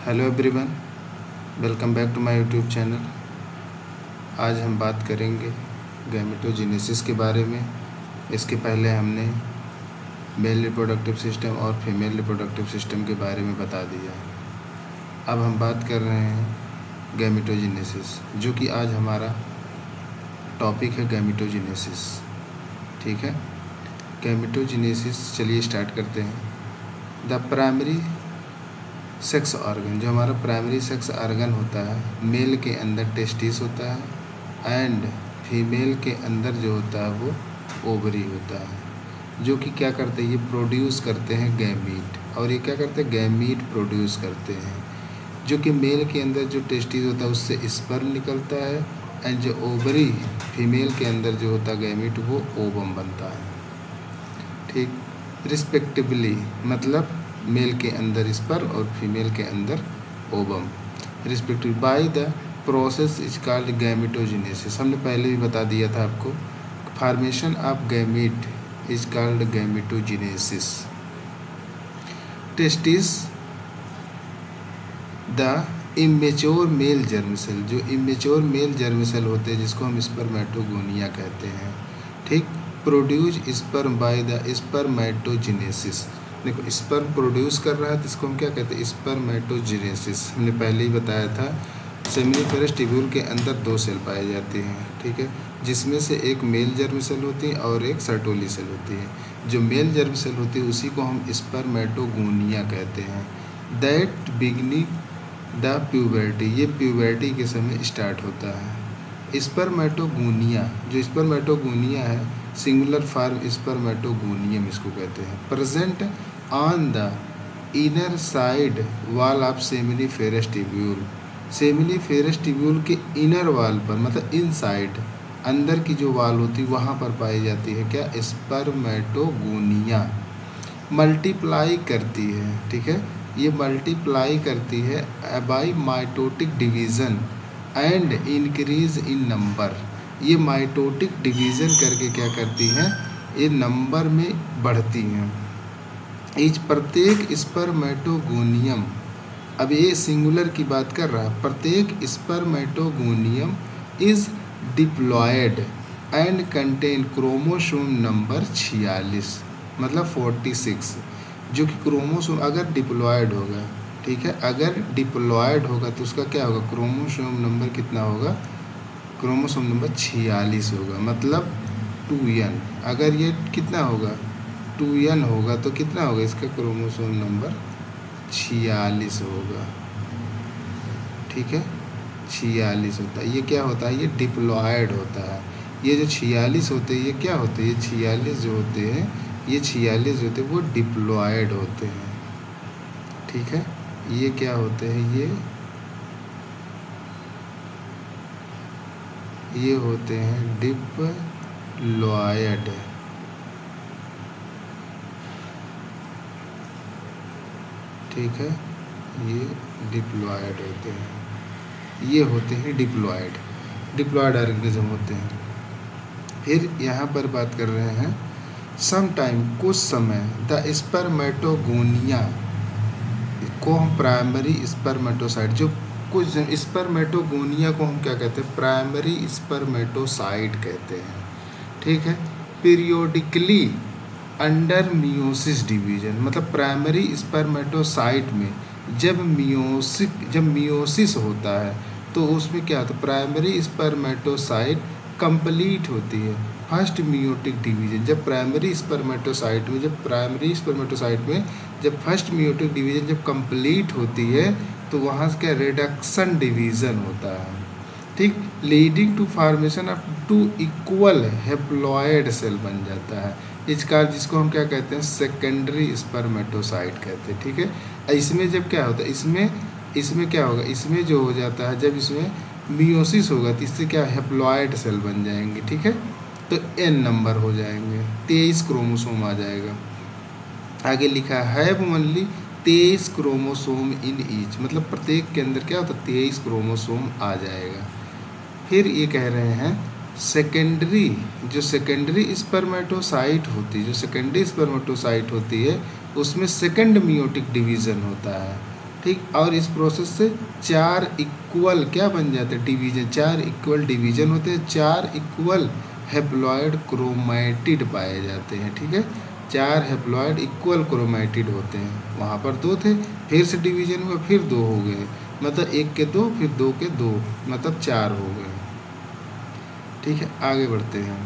Hello everyone, welcome back to my YouTube channel. आज हम बात करेंगे गैमेटोजेनेसिस के बारे में। इसके पहले हमने मेल रिप्रोडक्टिव सिस्टम और फीमेल रिप्रोडक्टिव सिस्टम के बारे में बता दिया। अब हम बात कर रहे हैं गैमेटोजेनेसिस, जो कि आज हमारा टॉपिक है गैमेटोजेनेसिस। ठीक है, गैमेटोजेनेसिस चलिए स्टार्ट करते हैं। द प्राइमरी सेक्स ऑर्गन, जो हमारा प्राइमरी सेक्स ऑर्गन होता है, मेल के अंदर टेस्टिस होता है एंड फीमेल के अंदर जो होता है वो ओवरी होता है, जो कि क्या करते हैं, ये प्रोड्यूस करते हैं गैमीट। और ये क्या करते हैं, गैमीट प्रोड्यूस करते हैं, जो कि मेल के अंदर जो टेस्टिस होता है उससे स्पर्म निकलता है एंड जो ओवरी फीमेल के अंदर जो होता है गैमीट वो ओवम बनता है। ठीक, रिस्पेक्टिवली मतलब मेल के अंदर स्पर्म और फीमेल के अंदर ovum respective by the process is called gametogenesis. हमने पहले भी बता दिया था आपको, formation of gamete is called gametogenesis. Testis the immature male germ cell, जो इमेच्योर मेल जर्म सेल होते हैं जिसको हम स्पर्मेटोगोनिया कहते हैं। ठीक, produce sperm by the spermatogenesis. देखो, स्पर्म प्रोड्यूस कर रहा है तो इसको हम क्या कहते हैं, स्पर्मेटोजेनेसिस। हमने पहले ही बताया था, सेमिनिफेरस ट्यूब्यूल के अंदर दो सेल पाए जाते हैं। ठीक है, जिसमें से एक मेल जर्म सेल होती है और एक सर्टोली सेल होती है। जो मेल जर्म सेल होती है उसी को हम स्पर्मेटोगोनिया कहते हैं। दैट बिगनिंग द प्यूबर्टी, ये प्यूबर्टी के समय स्टार्ट होता है। स्पर्मेटोगोनिया, जो स्पर्मेटोगोनिया है, सिंगुलर फॉर्म स्पर्मेटोगोनियम इसको कहते हैं। Present on the inner side wall of seminiferous tubule, seminiferous tubule के इनर वॉल पर, मतलब इनसाइड अंदर की जो वॉल होती है वहाँ पर पाई जाती है क्या, स्पर्मेटोगोनिया। मल्टीप्लाई करती है, ठीक है, ये मल्टीप्लाई करती है by mitotic division and increase in number. ये माइटोटिक डिवीज़न करके क्या करती हैं, ये नंबर में बढ़ती हैं। इस प्रत्येक स्पर्मेटोगोनियम, अब ये सिंगुलर की बात कर रहा है, प्रत्येक spermatogonium is diploid and contain chromosome number 46, मतलब 46, जो कि क्रोमोसोम अगर डिप्लॉयड होगा, ठीक है, अगर डिप्लॉयड होगा तो उसका क्या होगा, क्रोमोसोम नंबर कितना होगा, क्रोमोसोम नंबर 46 होगा, मतलब 2n। अगर ये कितना होगा, 2n होगा तो कितना होगा, इसका क्रोमोसोम नंबर 46 होगा। ठीक है, 46 होता है। ये क्या होता है, ये डिप्लॉयड होता है। ये जो 46 होते हैं ये क्या होते हैं, ये 46 जो होते हैं, ये 46 होते हैं वो डिप्लॉयड होते हैं। ठीक है, ये क्या होते हैं, ये होते हैं डिप्लॉयड। ठीक है, ये डिप्लॉयड होते हैं, ये होते हैं डिप्लॉयड ऑर्गेनिज्म होते हैं। फिर यहाँ पर बात कर रहे हैं, सम टाइम, कुछ समय, द स्पर्मेटोगोनिया को हम प्राइमरी स्पर्मेटोसाइट, जो कुछ स्पर्मेटोगोनिया को हम क्या कहते हैं, प्राइमरी स्पर्मेटोसाइट कहते हैं। ठीक है, पीरियोडिकली अंडर मियोसिस डिवीजन, मतलब प्राइमरी स्पर्मेटोसाइट में जब मियोसिस होता है तो उसमें क्या होता है, प्राइमरी स्पर्मेटोसाइट कंप्लीट होती है। फर्स्ट मियोटिक डिवीजन, जब प्राइमरी स्पर्मेटोसाइट में जब फर्स्ट मियोटिक डिवीजन जब कंप्लीट होती है तो वहाँ से क्या, रिडक्शन डिवीज़न होता है। ठीक, leading to formation of 2 equal haploid cell बन जाता है। जिसको हम क्या कहते हैं, सेकेंडरी स्पर्मेटोसाइट कहते हैं। ठीक है, इसमें जब क्या होता है, इसमें क्या होगा, इसमें जो हो जाता है, जब इसमें मियोसिस होगा तो इससे क्या, हैप्लॉयड सेल बन जाएंगे। ठीक है, तो n नंबर हो जाएंगे, 23 क्रोमोसोम आ जाएगा। आगे लिखा है ओनली 23 क्रोमोसोम इन ईच, मतलब प्रत्येक के अंदर क्या होता है, 23 क्रोमोसोम आ जाएगा। फिर ये कह रहे हैं सेकेंडरी, जो सेकेंडरी स्पर्मेटोसाइट होती है उसमें सेकेंड मियोटिक डिवीज़न होता है। ठीक। और इस प्रोसेस से 4 इक्वल क्या बन जाते हैं, डिवीजन, 4 इक्वल डिवीजन होते हैं, 4 इक्वल हैप्लॉइड क्रोमैटिड पाए जाते हैं। ठीक है, 4 हैप्लॉइड इक्वल क्रोमैटिड होते हैं। वहाँ पर 2 थे, फिर से डिवीजन हुआ, फिर 2 हो गए, मतलब 1 के 2, फिर 2 के 2, मतलब 4 हो गए। ठीक है, आगे बढ़ते हैं।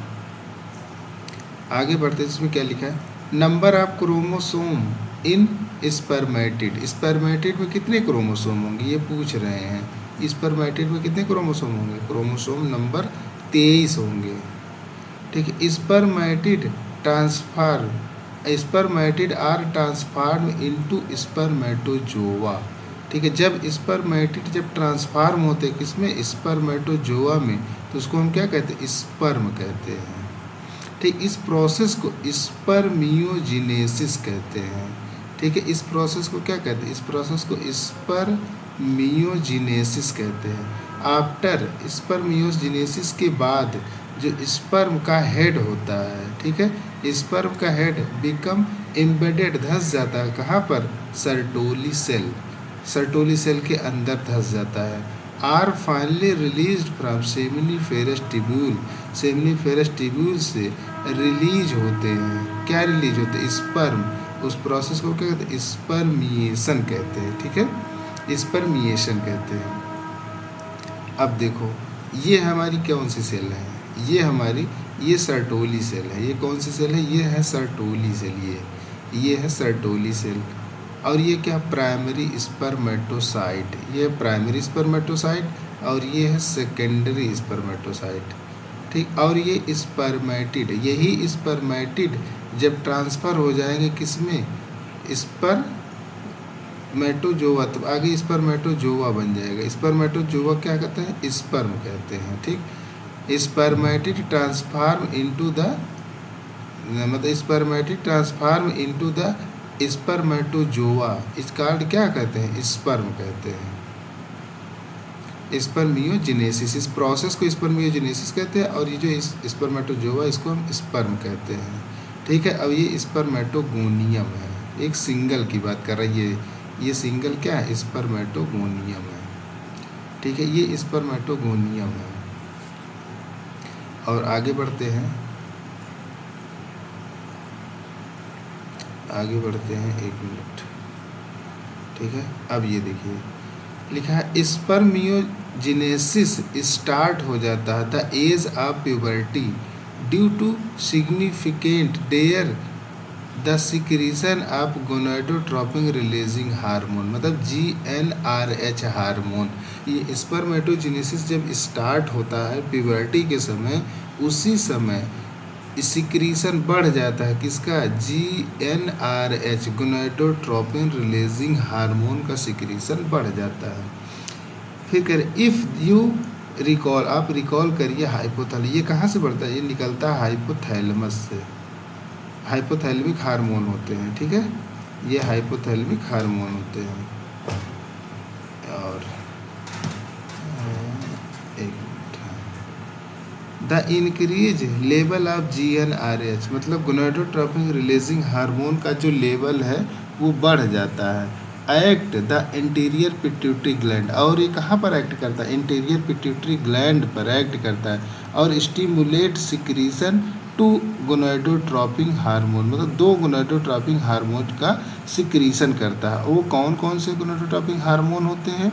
आगे बढ़ते हैं, इसमें क्या लिखा है, number of chromosome in spermatid. Spermatid में कितने क्रोमोसोम होंगे, ये पूछ रहे हैं। स्पर्मेटिड में कितने क्रोमोसोम होंगे, क्रोमोसोम नंबर 23 होंगे। ठीक है, spermatid transform, spermatid are transform into spermatozoa. ठीक है, जब स्पर्मेटिड जब ट्रांसफार्म होते हैं किसमें, स्पर्मेटोजोआ में, तो उसको हम क्या कहते हैं, स्पर्म कहते हैं। ठीक, इस प्रोसेस को स्पर्मियोजेनेसिस कहते हैं। ठीक है, इस प्रोसेस को क्या कहते हैं, इस प्रोसेस को स्पर्मियोजेनेसिस कहते हैं। आफ्टर स्पर्मियोजेनेसिस के बाद जो स्पर्म का हेड होता है, ठीक है, स्पर्म का हेड बिकम एम्बेडेड, धंस जाता है कहाँ पर, सर्टोली सेल, सर्टोली सेल के अंदर धंस जाता है। Are finally released from seminiferous tubule, seminiferous tubule से रिलीज होते हैं। क्या रिलीज होते हैं, स्पर्म। उस प्रोसेस को क्या कहते हैं, स्पर्मिएशन कहते हैं। ठीक है, स्पर्मिएशन कहते हैं। अब देखो, ये हमारी कौन सी सेल है, ये हमारी, ये सर्टोली सेल है। ये कौन सी सेल है, ये है सर्टोली सेल, ये है सर्टोली सेल। और ये क्या, प्राइमरी स्पर्मेटोसाइट, ये प्राइमरी स्पर्मेटोसाइट और ये है सेकेंडरी स्पर्मेटोसाइट। ठीक, और ये स्पर्मेटिड, यही स्पर्मेटिड जब ट्रांसफ़र हो जाएंगे किसमें, स्पर्मेटोजोआ, तो आगे स्पर्मेटोजोआ बन जाएगा। स्पर्मेटोजोआ क्या कहते हैं, स्पर्म कहते हैं। ठीक, स्पर्मेटिड ट्रांसफार्म इनटू द, मतलब spermatid transform into the spermatozoa, इस कार्ड क्या कहते हैं, स्पर्म कहते हैं। स्पर्मियोजेनेसिस, इस प्रोसेस को स्पर्मियोजेनेसिस कहते हैं, और ये जो स्पर्मेटोजोआ इसको हम स्पर्म कहते हैं। ठीक है, अब ये स्पर्मेटोगोनियम है, एक सिंगल की बात कर रही है, ये सिंगल क्या है, स्पर्मेटोगोनियम है। ठीक है, ये स्पर्मेटोगोनियम है। और आगे बढ़ते हैं, आगे बढ़ते हैं, 1 मिनट। ठीक है, अब ये देखिए लिखा है, स्पर्मियोजेनेसिस स्टार्ट हो जाता है the age of puberty due to significant there the secretion of gonadotropin releasing hormone, मतलब GnRH हार्मोन। ये स्पर्मेटोजेनेसिस जब स्टार्ट होता है प्यूबर्टी के समय, उसी समय सिक्रीशन बढ़ जाता है किसका, GnRH गोनाडोट्रोपिन रिलीजिंग हार्मोन का सिक्रीशन बढ़ जाता है। फिर करें, इफ़ यू रिकॉल, आप रिकॉल करिए हाइपोथैलेमस, ये कहाँ से बढ़ता है, ये निकलता है हाइपोथैलेमस से, हाइपोथैलेमिक हार्मोन होते हैं। ठीक है, ये हाइपोथैलेमिक हार्मोन होते हैं। और the increase level of GnRH, मतलब गोनाडोट्रोपिन रिलीजिंग हार्मोन का जो लेवल है वो बढ़ जाता है। Act the anterior pituitary gland, और ये कहाँ पर एक्ट करता है, इंटीरियर पिट्यूटरी ग्लैंड पर एक्ट करता है, और stimulate secretion to gonadotropin hormone, मतलब 2 गोनाडोट्रोपिन हार्मोन का सिक्रीशन करता है। वो कौन कौन से गोनाडोट्रोपिन हार्मोन होते हैं,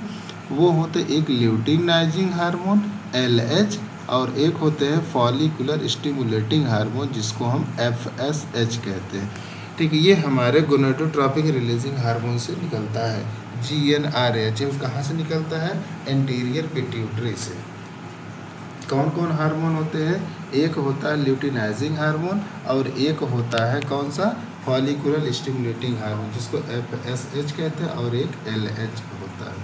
वो होते एक ल्यूटिनाइजिंग हार्मोन LH, और एक होते हैं फॉलिकुलर स्टिमुलेटिंग हार्मोन जिसको हम FSH कहते हैं। ठीक है, ये हमारे गोनाडोट्रोपिन रिलीजिंग हार्मोन से निकलता है। GnRH कहाँ से निकलता है, एंटीरियर पिट्यूटरी से। कौन कौन हार्मोन होते हैं, एक होता है ल्यूटिनाइजिंग हार्मोन, और एक होता है कौन सा, फॉलिकुलर स्टिमुलेटिंग हार्मोन जिसको FSH कहते हैं, और एक LH होता है।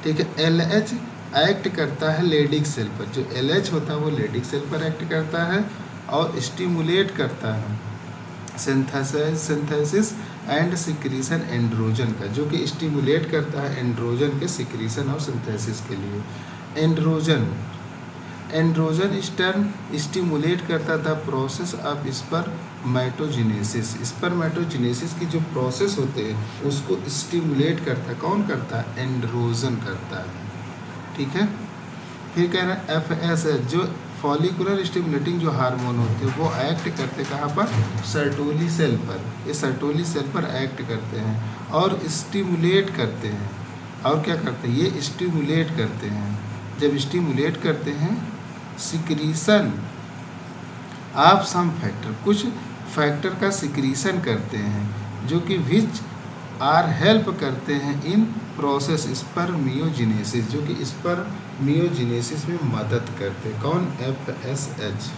ठीक है, LH एक्ट करता है लेडिक सेल पर, जो LH होता है वो लेडिक सेल पर एक्ट करता है और स्टिमुलेट करता है सिंथेसिस एंड सिक्रीशन एंड्रोजन का, जो कि स्टिमुलेट करता है एंड्रोजन के सिक्रीशन और सिंथेसिस के लिए। एंड्रोजन एंड्रोजन टर्म स्टिमुलेट करता था प्रोसेस ऑफ स्पर्मेटोजेनेसिस। स्पर्मेटोजेनेसिस की जो प्रोसेस होते हैं उसको स्टिमुलेट करता है, कौन करता है? एंड्रोजन करता है, ठीक है। फिर कह रहे हैं FSH जो फॉलिकुलर स्टिमुलेटिंग जो हार्मोन होते हैं वो एक्ट करते कहाँ पर? सर्टोली सेल पर। ये सर्टोली सेल पर एक्ट करते हैं और स्टिमुलेट करते हैं। और क्या करते हैं? ये स्टिमुलेट करते हैं। जब स्टिमुलेट करते हैं सिक्रीशन ऑफ सम फैक्टर, कुछ फैक्टर का सिक्रीशन करते हैं जो कि विच आर हेल्प करते हैं इन प्रोसेस स्पर्मियोजेनेसिस, जो कि स्पर्मियोजेनेसिस में मदद करते हैं। कौन? FSH,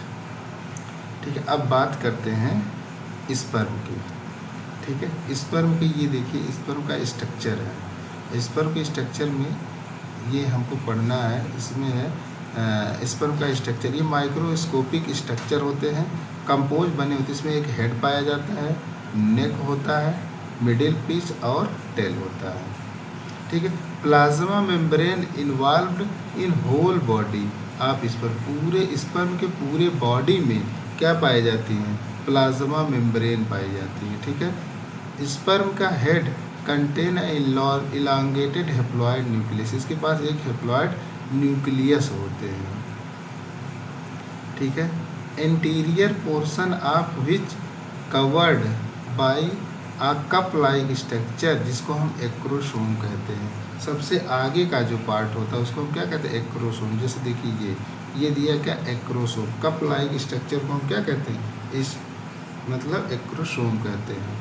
ठीक है। अब बात करते हैं स्पर्म की, ठीक है। स्पर्म की ये देखिए स्पर्म का स्ट्रक्चर है। स्पर्म के स्ट्रक्चर में ये हमको पढ़ना है, इसमें है स्पर्म का स्ट्रक्चर। ये माइक्रोस्कोपिक स्ट्रक्चर होते हैं, कंपोज बने होते हैं। इसमें एक हेड पाया जाता है, नेक होता है, मिडिल पीस और टेल होता है, ठीक है। Plasma membrane involved in whole body. आप इस पर पूरे स्पर्म के पूरे बॉडी में क्या पाई जाती हैं? प्लाज्मा मेम्ब्रेन पाई जाती है, ठीक है। स्पर्म का head contain elongated haploid nucleus, इसके पास एक हेप्लॉइड न्यूक्लियस होते हैं, ठीक है। Anterior portion of which covered by a cup like structure, जिसको हम एक्रोसोम कहते हैं। सबसे आगे का जो पार्ट होता है उसको हम क्या कहते हैं? एक्रोसोम। जैसे देखिए ये दिया क्या? एक्रोसोम। कप लाइक स्ट्रक्चर को हम क्या कहते हैं? इस मतलब एक्रोसोम कहते हैं।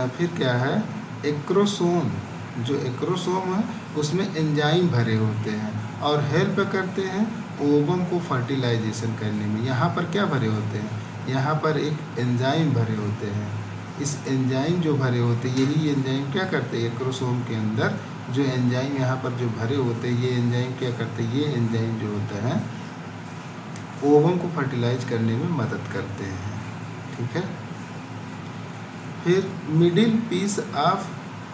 फिर क्या है? एक्रोसोम, जो एक्रोसोम है उसमें एंजाइम भरे होते हैं और हेल्प करते हैं ओवम को फर्टिलाइजेशन करने में। यहाँ पर क्या भरे होते हैं? यहाँ पर एक एंजाइम भरे होते हैं। इस एंजाइम जो भरे होते हैं, यही एंजाइम क्या करते हैं? एक्रोसोम के अंदर जो एंजाइम यहाँ पर जो भरे होते हैं, ये एंजाइम क्या करते हैं? ये एंजाइम जो होता है ओवम को फर्टिलाइज करने में मदद करते हैं, ठीक है। फिर middle piece of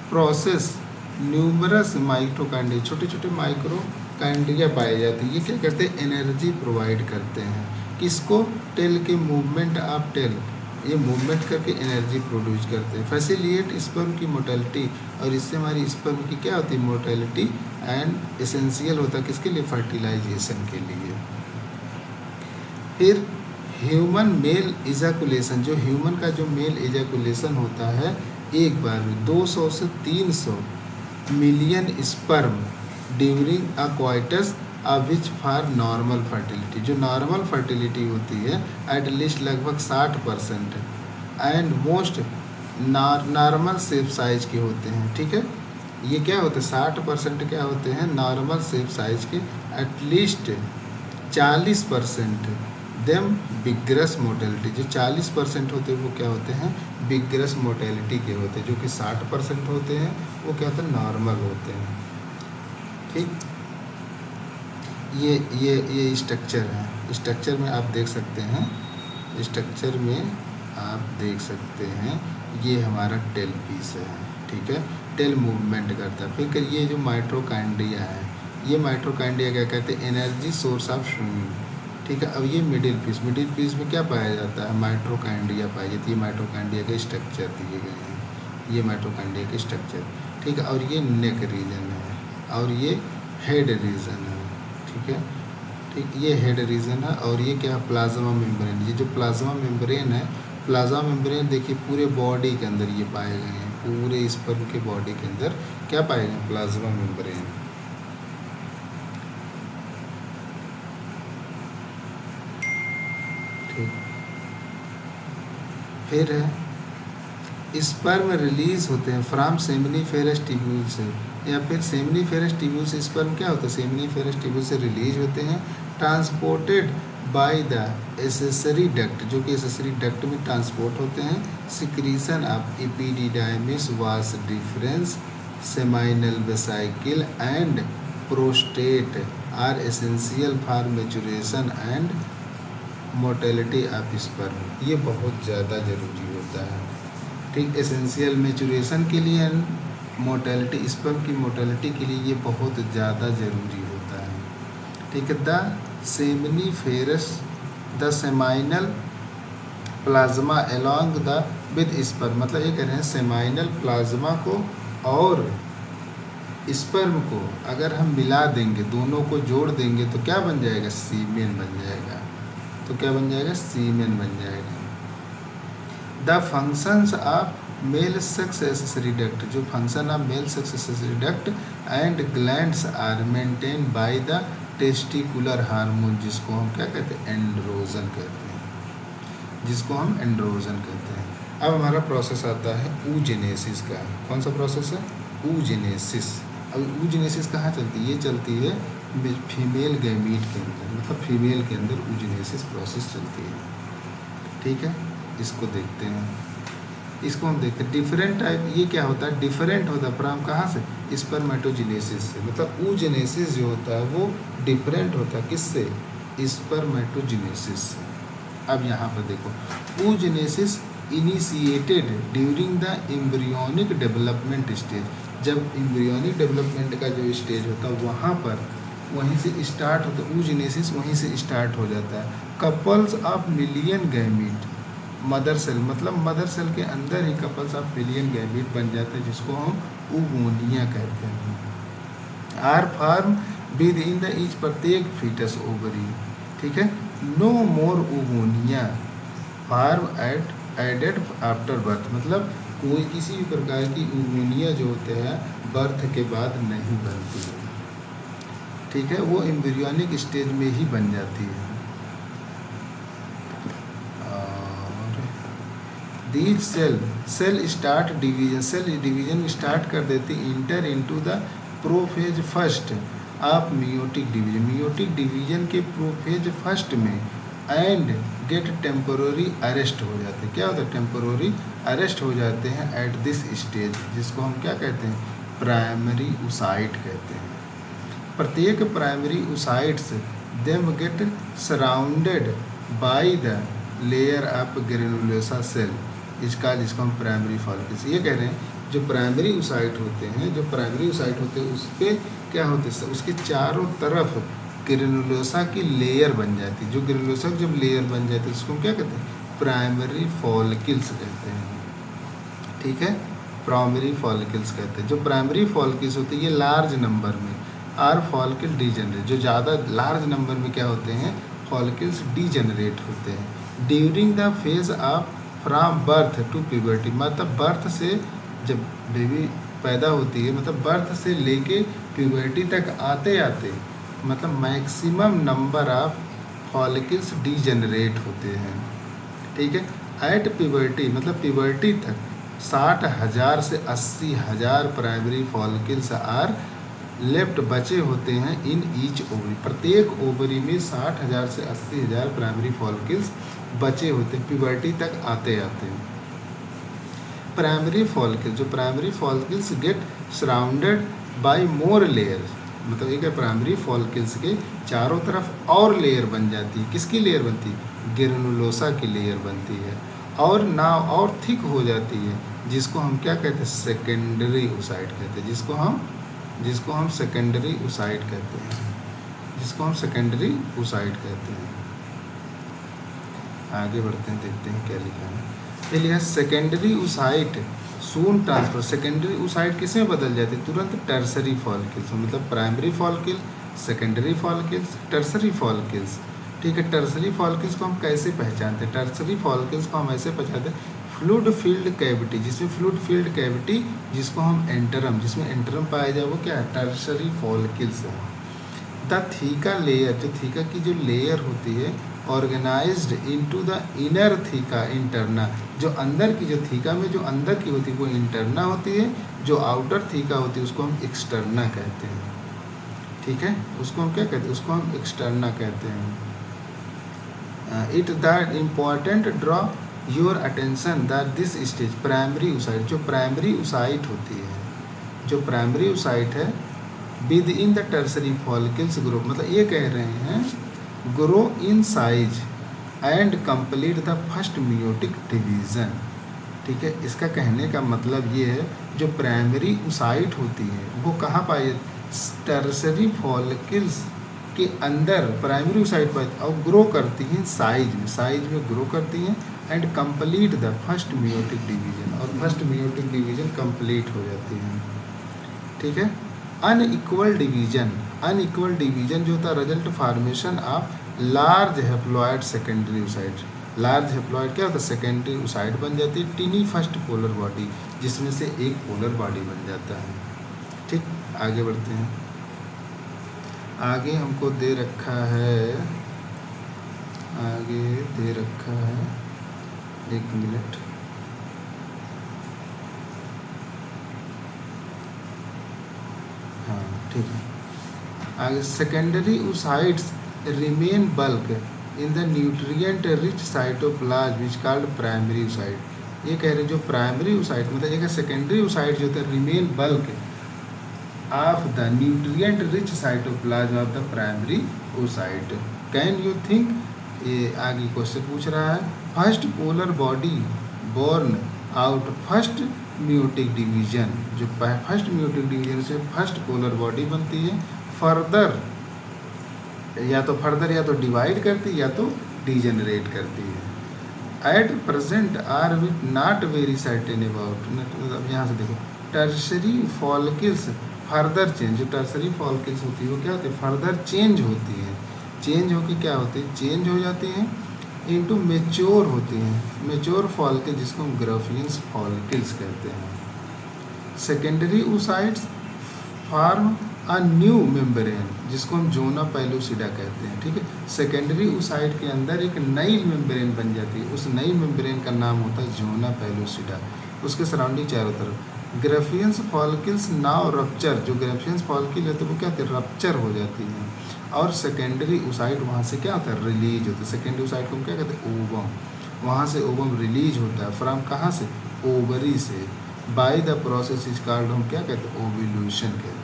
process numerous mitochondria, छोटे छोटे माइक्रोकॉन्ड्रिया पाए जाते हैं। ये क्या करते हैं? एनर्जी प्रोवाइड करते हैं। किसको? टेल के मूवमेंट ऑफ टेल, ये मूवमेंट करके एनर्जी प्रोड्यूस करते हैं। फैसिलिटेट स्पर्म की मोटेलिटी, और इससे हमारी स्पर्म की क्या होती है? मोटेलिटी। एंड एसेंशियल होता है किसके लिए? फर्टिलाइजेशन के लिए। फिर ह्यूमन मेल इजैकुलेशन, जो ह्यूमन का जो मेल इजैकुलेशन होता है एक बार में 200 से 300 million sperm during a coitus which for normal fertility, जो नॉर्मल फर्टिलिटी होती है एटलीस्ट लगभग 60% and most normal shape size के होते हैं, ठीक है। ये क्या होते हैं? 60% क्या होते हैं? नॉर्मल शेप साइज के, एटलीस्ट 40% देम बिगरस मोटेलिटी, जो 40% होते हैं वो क्या होते हैं? बिगरस मोटेलिटी के होते हैं। जो कि 60% होते हैं वो क्या होते हैं? नॉर्मल होते हैं, ठीक। ये स्ट्रक्चर है। स्ट्रक्चर में आप देख सकते हैं, स्ट्रक्चर में आप देख सकते हैं ये हमारा टेल पीस है, ठीक है। टेल मूवमेंट करता है। फिर ये जो माइटोकॉन्ड्रिया है, ये माइटोकॉन्ड्रिया क्या कहते हैं? एनर्जी सोर्स ऑफ स्विमिंग, ठीक है। अब ये मिडिल पीस में क्या पाया जाता है? माइटोकॉन्ड्रिया पाई जाती है। माइटोकॉन्ड्रिया के स्ट्रक्चर दिए गए हैं, ये माइटोकॉन्ड्रिया के स्ट्रक्चर, ठीक है। और ये नेक रीजन है और ये हेड रीजन है, ठीक है, ठीक। ये हेड रीजन है और ये क्या है? Plasma membrane. ये जो प्लाज्मा मेम्ब्रेन है, प्लाज्मा मेम्ब्रेन देखिए पूरे बॉडी के अंदर ये पाए गए हैं। पूरे स्पर्म के बॉडी के अंदर क्या पाए गए? प्लाज्मा मेम्ब्रेन, ठीक। फिर है स्पर्म रिलीज होते हैं फ्रॉम सेमिनिफेरस ट्यूब्यूल से, या फिर सेमिनिफेरस ट्यूब्यूल से स्पर्म क्या होता है? सेमिनिफेरस ट्यूब्यूल से रिलीज होते हैं, transported by the accessory duct, जो कि एसेसरी डक्ट में ट्रांसपोर्ट होते हैं। Secretion of epididymis vas deferens seminal vesicle and prostate are essential for maturation and motility of sperm. ये बहुत ज़्यादा ज़रूरी होता है, ठीक। एसेंशियल मैच्योरेशन के लिए एंड मोटेलिटी, स्पर्म की मोटेलिटी के लिए ये बहुत ज़्यादा ज़रूरी होता है, ठीक है। The seminiferous, the seminal plasma along the with sperm, मतलब ये कह रहे हैं सेमाइनल प्लाज्मा को और स्पर्म को अगर हम मिला देंगे, दोनों को जोड़ देंगे तो क्या बन जाएगा? सीमेन बन जाएगा। तो क्या बन जाएगा? सीमेन बन जाएगा। The functions of male sex accessory duct, जो function of male sex accessory duct and glands are maintain by the testicular hormone, जिसको हम क्या कहते हैं? एंड्रोजन कहते हैं, जिसको हम एंड्रोजन कहते हैं। अब हमारा प्रोसेस आता है ऊजेनेसिस का। कौन सा प्रोसेस है? ऊजेनेसिस। अब ऊजेनेसिस कहाँ चलती है? ये चलती है फीमेल गैमीट के अंदर, मतलब फीमेल के अंदर ऊजेनेसिस प्रोसेस चलती है। ठीक है, इसको देखते हैं। इसको हम देखते हैं डिफरेंट टाइप। ये क्या होता है? डिफरेंट होता है फ्रॉम कहाँ से? स्पर्मेटोजेनेसिस से। मतलब ऊजेनेसिस जो होता है वो डिफरेंट होता है किससे? स्पर्मेटोजेनेसिस से। अब यहाँ पर देखो, oogenesis initiated during the embryonic development stage. जब एम्ब्रियोनिक डेवलपमेंट का जो स्टेज होता है वहाँ पर वहीं से स्टार्ट होता है, ऊजेनेसिस वहीं से स्टार्ट हो जाता है। Couples of million gamete, mother cell, मतलब मदर सेल के अंदर ही कपल्स ऑफ मिलियन गैमीट बन जाते हैं, जिसको हम ओवोनिया कहते हैं। Are form within the each, प्रत्येक फीटस ओवरी। ठीक है। No more oogonia form added after birth, मतलब कोई किसी भी प्रकार की ओवोनिया जो होते हैं बर्थ के बाद नहीं बनती है। ठीक है, वो एम्ब्रियोनिक स्टेज में ही बन जाती है। These cell start division, cell division start कर देती enter into the prophase first of meiotic division, meiotic division के प्रोफेज फर्स्ट में, एंड गेट टेम्पोररी अरेस्ट हो जाते हैं। क्या होता है? टेम्पोररी अरेस्ट हो जाते हैं एट दिस स्टेज, जिसको हम क्या कहते हैं? प्राइमरी ऊसाइट कहते हैं। प्रत्येक primary oocytes them get surrounded by the layer of granulosa cell, जिसको हम प्राइमरी फॉलिकल्स ये कह रहे हैं। जो प्राइमरी ऊसाइट होते हैं, जो प्राइमरी ऊसाइट होते हैं उस पर क्या होते हैं? उसके चारों तरफ ग्रेनुलोसा की लेयर बन जाती है। जो ग्रेनुलोसा की जब लेयर बन जाती है उसको हम क्या कहते हैं? प्राइमरी फॉलिकल्स कहते हैं। ठीक है, प्राइमरी फॉलिकल्स कहते हैं। जो प्राइमरी फॉलिकल्स होती है ये लार्ज नंबर में, आर फॉलिकल डीजनरेट, जो ज़्यादा लार्ज नंबर में क्या होते हैं? फॉलिकल्स डीजनरेट होते हैं। During the phase of from birth to puberty, मतलब बर्थ से जब बेबी पैदा होती है, मतलब बर्थ से लेके प्यूबर्टी तक आते आते मतलब maximum number of follicles degenerate होते हैं। ठीक है, एट प्यूबर्टी, मतलब प्यूबर्टी तक 60,000 से 80,000 प्राइमरी फॉलिकल्स आर लेफ्ट बचे होते हैं इन ईच ओवरी। प्रत्येक ओवरी में 60,000 से 80,000 प्राइमरी फॉलिकल्स बचे होते हैं प्यूबर्टी तक आते आते। प्राइमरी फॉलिकल्स, जो primary follicles gate surrounded bye मोर लेयर्स, मतलब एक प्राइमरी फॉलिकल्स के चारों तरफ और लेयर बन जाती है। किसकी लेयर बनती है? ग्रेनुलोसा की लेयर बनती है, और ना और थिक हो जाती है, जिसको हम क्या कहते हैं? सेकेंडरी ऊसाइट कहते हैं, जिसको हम सेकेंडरी ऊसाइट कहते हैं, जिसको हम सेकेंडरी ऊसाइट कहते हैं। आगे बढ़ते हैं, देखते हैं क्या लिखा है। ये लिखा सेकेंडरी ऊसाइट सून ट्रांसफर। सेकेंडरी ऊसाइट किस में बदल जाती है? तुरंत टर्सरी फॉलिकल्स, मतलब primary follicle, secondary follicles, tertiary follicles. ठीक है, टर्सरी फॉलिकल्स को हम कैसे पहचानते हैं? टर्सरी फॉलिकल्स को हम ऐसे पहचानते हैं, फ्लूइड फील्ड कैविटी, जिसमें फ्लूइड फील्ड कैविटी, जिसको हम एंटरम, जिसमें एंटरम पाया जाए वो क्या है? टर्सरी फॉलिकल्स है। द थीका लेयर, जो थीका की जो लेयर होती है, organised into the inner theca interna, जो अंदर की, जो थीका में जो अंदर की होती है वो इंटरना होती है, जो आउटर थीका होती है उसको हम एक्सटर्ना कहते हैं। ठीक है, उसको हम क्या कहते हैं? उसको हम एक्सटर्ना कहते हैं। It that important draw your attention that this stage primary oocyte, जो प्राइमरी ऊसाइट होती है, जो प्राइमरी ऊसाइट है with in the tertiary follicles grow, मतलब ये कह रहे हैं grow in size and complete the first meiotic division. ठीक है, इसका कहने का मतलब ये है जो प्राइमरी ऊसाइट होती है वो कहाँ पाई? टर्सरी फॉलिकल्स के अंदर प्राइमरी ओसाइट पर और ग्रो करती हैं साइज में ग्रो करती हैं and complete the first meiotic division, और फर्स्ट मियोटिक डिवीजन कंप्लीट हो जाती है। ठीक है। अनइक्वल डिवीजन जो होता है result formation of large haploid secondary oocyte. Large haploid क्या होता है, सेकेंडरी ओसाइट बन जाती है टिनी फर्स्ट पोलर बॉडी, जिसमें से एक पोलर बॉडी बन जाता है। ठीक, आगे बढ़ते हैं। आगे हमको दे रखा है, एक मिनट, हाँ ठीक है। आगे secondary oocytes remain bulk in the nutrient rich cytoplasm which called primary oocyte. ये कह रहे हैं जो प्राइमरी ओसाइट मतलब एक सेकेंडरी ओसाइट जो होता है remain bulk of the nutrient rich cytoplasm of the primary oocyte. Can you think, ये आगे क्वेश्चन पूछ रहा है, first polar body born out first meiotic division, जो फर्स्ट मियोटिक डिवीजन से फर्स्ट पोलर बॉडी बनती है, फर्दर या तो डिवाइड करती है या तो डीजेनरेट करती है। At present are we not very certain about, अब यहाँ से देखो टर्सरी फॉलिकल्स फर्दर चेंज, जो टर्सरी फॉलिकल्स होती है वो क्या होती है, फर्दर चेंज होती है, चेंज होकर क्या होती है, चेंज हो जाती हैं इनटू मेच्योर होती हैं, मेच्योर फॉलिकल जिसको हम ग्राफियंस फॉलिकल्स कहते हैं। Secondary oocytes form a new membrane जिसको हम जोना पेलुसिडा कहते हैं। ठीक है, सेकेंडरी ओसाइट के अंदर एक नई मेम्ब्रेन बन जाती है, उस नई मेम्ब्रेन का नाम होता है जोना पेलुसिडा, उसके सराउंडिंग चारों तरफ। ग्राफियंस फॉलिकल्स नाउ रप्चर, जो ग्राफियंस फॉलिकल है तो वो क्या होती है, रप्चर हो जाती है, और सेकेंडरी ओसाइट वहाँ से क्या होता है, रिलीज होता है। सेकेंडरी ओसाइट को हम क्या कहते हैं, ओवम, वहाँ से ओवम रिलीज होता है, फ्रॉम कहाँ से, ओवरी से, bye the process is called, हम क्या कहते हैं, ओव्यूलेशन कहते हैं।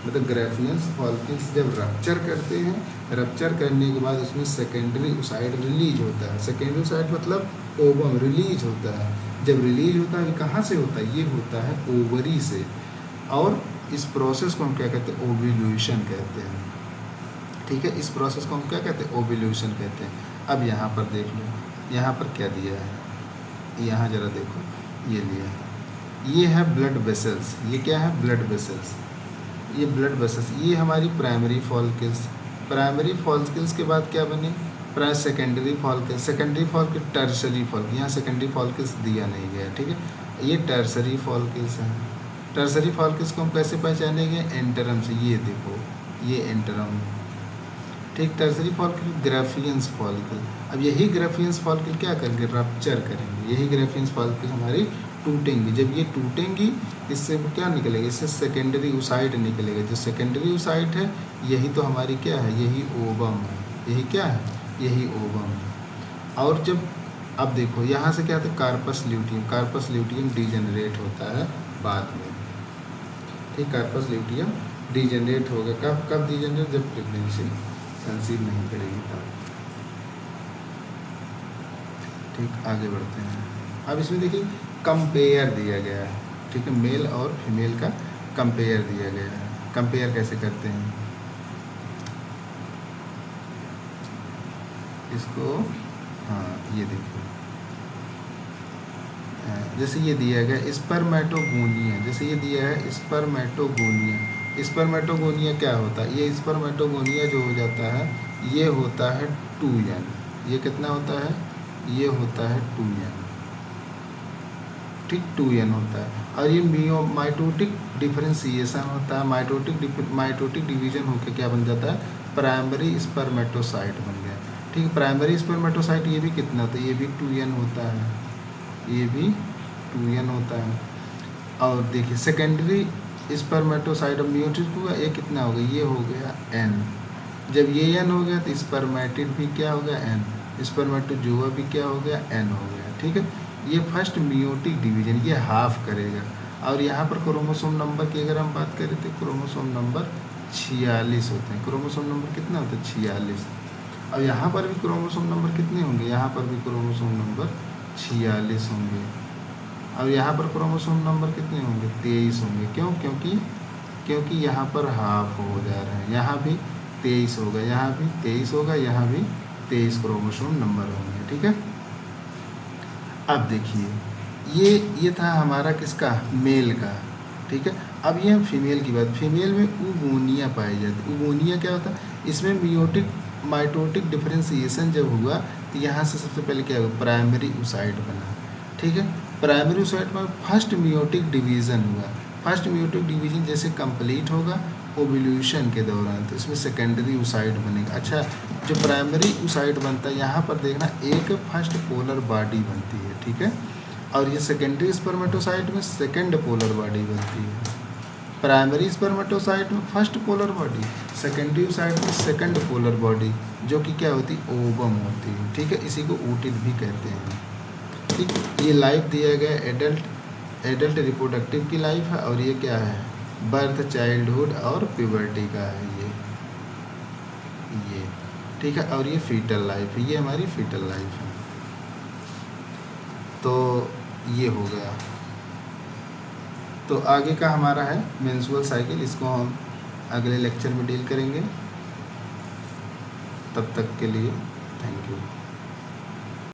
मतलब ग्राफियंस फॉलिकल्स जब रप्चर करते हैं, रप्चर करने के बाद उसमें सेकेंडरी ओसाइट रिलीज होता है। सेकेंडरी ओसाइट मतलब ओवम रिलीज होता है, जब रिलीज होता है कहाँ से होता है, ये होता है ओवरी से, और इस प्रोसेस को हम क्या कहते हैं, ओव्यूलेशन कहते हैं। ठीक है, इस प्रोसेस को हम क्या कहते हैं, ओव्यूलेशन कहते हैं। अब यहाँ पर देख लो, यहाँ पर क्या दिया है, यहाँ जरा देखो, ये लिया है, ये है ब्लड वेसल्स, ये क्या है, ब्लड वेसल्स, ये ब्लड वेसल्स, ये हमारी प्राइमरी फॉलिकल्स। प्राइमरी फॉलिकल्स के बाद क्या बने, secondary follicles, secondary follicle, tertiary follicle, यहाँ सेकेंडरी फॉलिकल्स दिया नहीं गया। ठीक है, ये टर्सरी फॉलिकल्स हैं। टर्सरी फॉलिकल्स को हम कैसे पहचानेंगे, एंटरम से, ये देखो ये एंटरम। ठीक, टर्सरी फॉलिकल ग्राफियंस फॉलिकल। अब यही ग्राफियंस फॉलिकल क्या करेंगे, रप्चर करेंगे, यही ग्राफियंस फॉलिकल हमारी टूटेंगी। जब ये टूटेंगी इससे क्या निकलेगा, इससे सेकेंडरी ओसाइट निकलेगा। जो सेकेंडरी ओसाइट है यही तो हमारी क्या है, यही ओवम है, यही क्या है, यही ओवम है। और जब अब देखो यहाँ से क्या होता है, corpus luteum, corpus luteum degenerate होता है बाद में। ठीक, कार्पस ल्यूटियम डीजेनरेट होगा, कब डीजेनरेट, जब प्रेगनेंसी कंसीव नहीं करेगी तब। ठीक, आगे बढ़ते हैं। अब इसमें देखिए कंपेयर दिया गया है। ठीक है, मेल और फीमेल का कंपेयर दिया गया है। कंपेयर कैसे करते हैं इसको, हाँ ये देखिए, जैसे ये दिया गया स्पर्मेटोगोनिया, जैसे ये दिया है स्पर्मेटोगोनिया। स्पर्मेटोगोनिया क्या होता है, ये स्पर्मेटोगोनिया जो हो जाता है ये होता है 2n, ये कितना होता है, ये होता है 2n। ठीक, 2n होता है, और ये माइटोटिक डिफरेंशिएशन होता है, माइटोटिक डिवीजन होकर क्या बन जाता है, प्राइमरी स्पर्मेटोसाइट बन गया। ठीक, प्राइमरी स्पर्मेटोसाइट ये भी कितना होता है, ये भी 2n होता है, ये भी 2n होता है। और देखिए सेकेंडरी स्पर्मेटोसाइट अब मियोटिक हुआ, ये कितना हो गया, ये हो गया n। जब ये n हो गया तो स्पर्मेटिड भी क्या हो गया, n, स्पर्मेटोजोआ भी क्या हो गया, n हो गया। ठीक है, ये फर्स्ट मियोटिक डिवीजन ये हाफ करेगा। और यहाँ पर क्रोमोसोम नंबर की अगर हम बात करें तो क्रोमोसोम नंबर 46 होते हैं। क्रोमोसोम नंबर कितना होता है, 46। और यहाँ पर भी क्रोमोसोम नंबर कितने होंगे, यहाँ पर भी क्रोमोसोम नंबर 46 होंगे। और यहाँ पर क्रोमोसोम नंबर कितने होंगे, 23 होंगे। क्यों, क्योंकि यहाँ पर हाफ हो जा रहे हैं, यहाँ भी 23 होगा, यहाँ भी 23 होगा, यहाँ भी 23 क्रोमोसोम नंबर होंगे। ठीक है, अब देखिए ये था हमारा किसका, मेल का। ठीक है, अब ये फीमेल की बात। फीमेल में उगोनिया पाई जाती है। उगोनिया क्या होता है, इसमें मियोटिक माइटोटिक डिफरेंशिएशन जब हुआ तो यहाँ से सबसे पहले क्या हुआ, प्राइमरी oocyte बना। ठीक है, प्राइमरी oocyte में फर्स्ट मियोटिक डिवीज़न हुआ। फर्स्ट मियोटिक डिवीज़न जैसे कंप्लीट होगा ओव्यूलेशन के दौरान, तो इसमें सेकेंडरी oocyte बनेगा। अच्छा, जो प्राइमरी oocyte बनता है यहाँ पर देखना, एक फर्स्ट पोलर बॉडी बनती है। ठीक है, और ये सेकेंडरी स्पर्मेटोसाइट में सेकेंड पोलर बॉडी बनती है। प्राइमरी स्पर्मेटोसाइट में first polar body, secondary oocyte में सेकंड पोलर बॉडी, जो कि क्या होती है, ओवम होती है। ठीक है, इसी को ऊटिड भी कहते हैं। ठीक, ये लाइफ दिया गया एडल्ट रिप्रोडक्टिव की लाइफ है, और ये क्या है, बर्थ, चाइल्डहुड और प्यूबर्टी का है ये। ठीक है, और ये फीटल लाइफ है, ये हमारी फीटल लाइफ है। तो ये हो गया। तो आगे का हमारा है मेंस्ट्रुअल साइकिल, इसको हम अगले लेक्चर में डील करेंगे। तब तक के लिए थैंक यू।